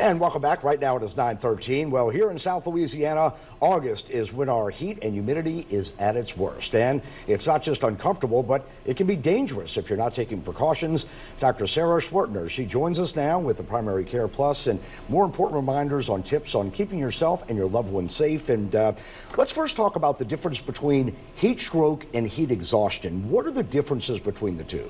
And welcome back. Right now it is 9:13. Well, here in South Louisiana, August is when our heat and humidity is at its worst. And it's not just uncomfortable, but it can be dangerous if you're not taking precautions. Dr. Sarah Schwertner, she joins us now with the Primary Care Plus and more important reminders on tips on keeping yourself and your loved ones safe. And let's first talk about the difference between heat stroke and heat exhaustion. What are the differences between the two?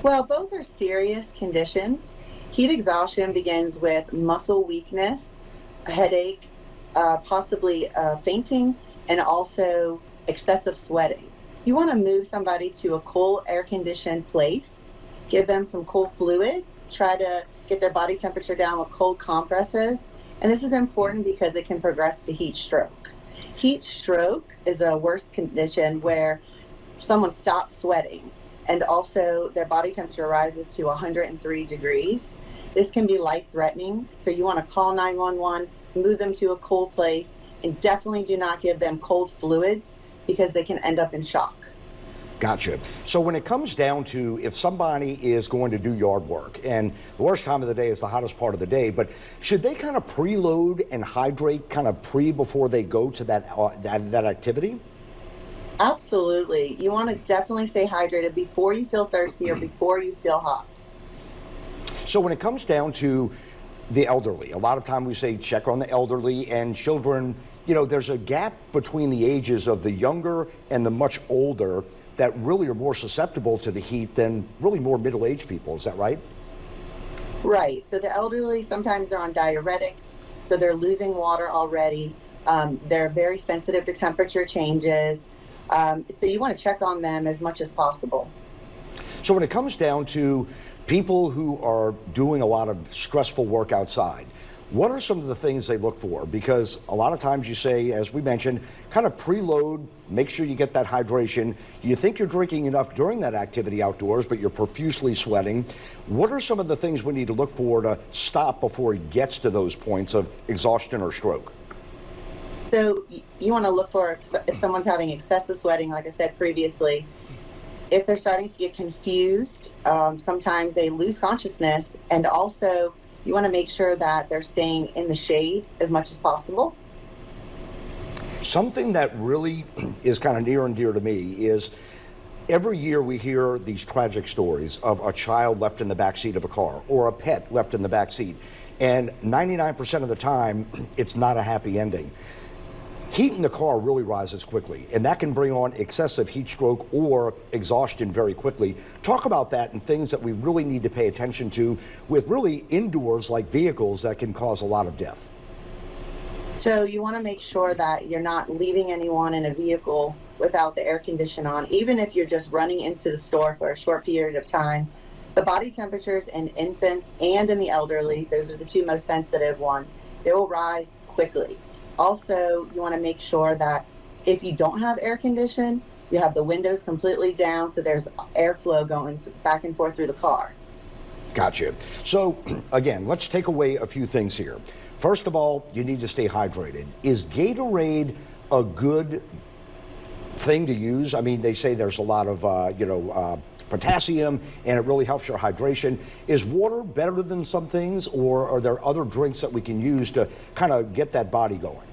Well, both are serious conditions. Heat exhaustion begins with muscle weakness, a headache, possibly fainting, and also excessive sweating. You want to move somebody to a cool, air-conditioned place, give them some cool fluids, try to get their body temperature down with cold compresses, and this is important because it can progress to heat stroke. Heat stroke is a worse condition where someone stops sweating and also their body temperature rises to 103 degrees. This can be life-threatening, so you want to call 911, move them to a cool place, and definitely do not give them cold fluids because they can end up in shock. Gotcha. So when it comes down to if somebody is going to do yard work, and the worst time of the day is the hottest part of the day, but should they kind of preload and hydrate kind of before they go to that activity? Absolutely. You want to definitely stay hydrated before you feel thirsty or before you feel hot. So when it comes down to the elderly, a lot of time we say check on the elderly and children. You know, there's a gap between the ages of the younger and the much older that really are more susceptible to the heat than really more middle-aged people. Is that right? Right. So the elderly, sometimes they're on diuretics, so they're losing water already. They're very sensitive to temperature changes. So you want to check on them as much as possible. So when it comes down to people who are doing a lot of stressful work outside, what are some of the things they look for? Because a lot of times you say, as we mentioned, kind of preload, make sure you get that hydration. You think you're drinking enough during that activity outdoors, but you're profusely sweating. What are some of the things we need to look for to stop before it gets to those points of exhaustion or stroke? So you want to look for if someone's having excessive sweating, like I said previously. If they're starting to get confused, sometimes they lose consciousness, and also you want to make sure that they're staying in the shade as much as possible. Something that really is kind of near and dear to me is every year we hear these tragic stories of a child left in the backseat of a car or a pet left in the backseat, and 99% of the time it's not a happy ending. Heat in the car really rises quickly, and that can bring on excessive heat stroke or exhaustion very quickly. Talk about that and things that we really need to pay attention to with really indoors like vehicles that can cause a lot of death. So you want to make sure that you're not leaving anyone in a vehicle without the air conditioner on, even if you're just running into the store for a short period of time. The body temperatures in infants and in the elderly, those are the two most sensitive ones, they will rise quickly. Also, you want to make sure that if you don't have air condition, you have the windows completely down so there's airflow going back and forth through the car. Gotcha. So again, let's take away a few things here. First of all, you need to stay hydrated. Is Gatorade a good thing to use? I mean, they say there's a lot of, potassium, and it really helps your hydration. Is water better than some things, or are there other drinks that we can use to kind of get that body going?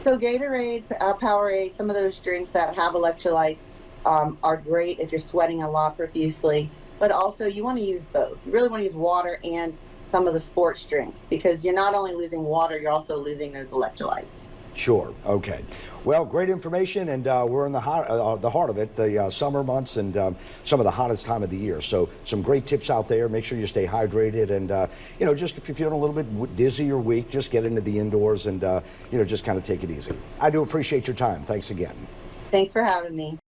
So Gatorade, Powerade, some of those drinks that have electrolytes are great if you're sweating a lot profusely, but also you want to use both. You really want to use water and some of the sports drinks because you're not only losing water, you're also losing those electrolytes. Sure. Okay. Well, great information, and we're in the heart of it, the summer months and some of the hottest time of the year. So some great tips out there. Make sure you stay hydrated, and just if you're feeling a little bit dizzy or weak, just get into the indoors and just kind of take it easy. I do appreciate your time. Thanks again. Thanks for having me.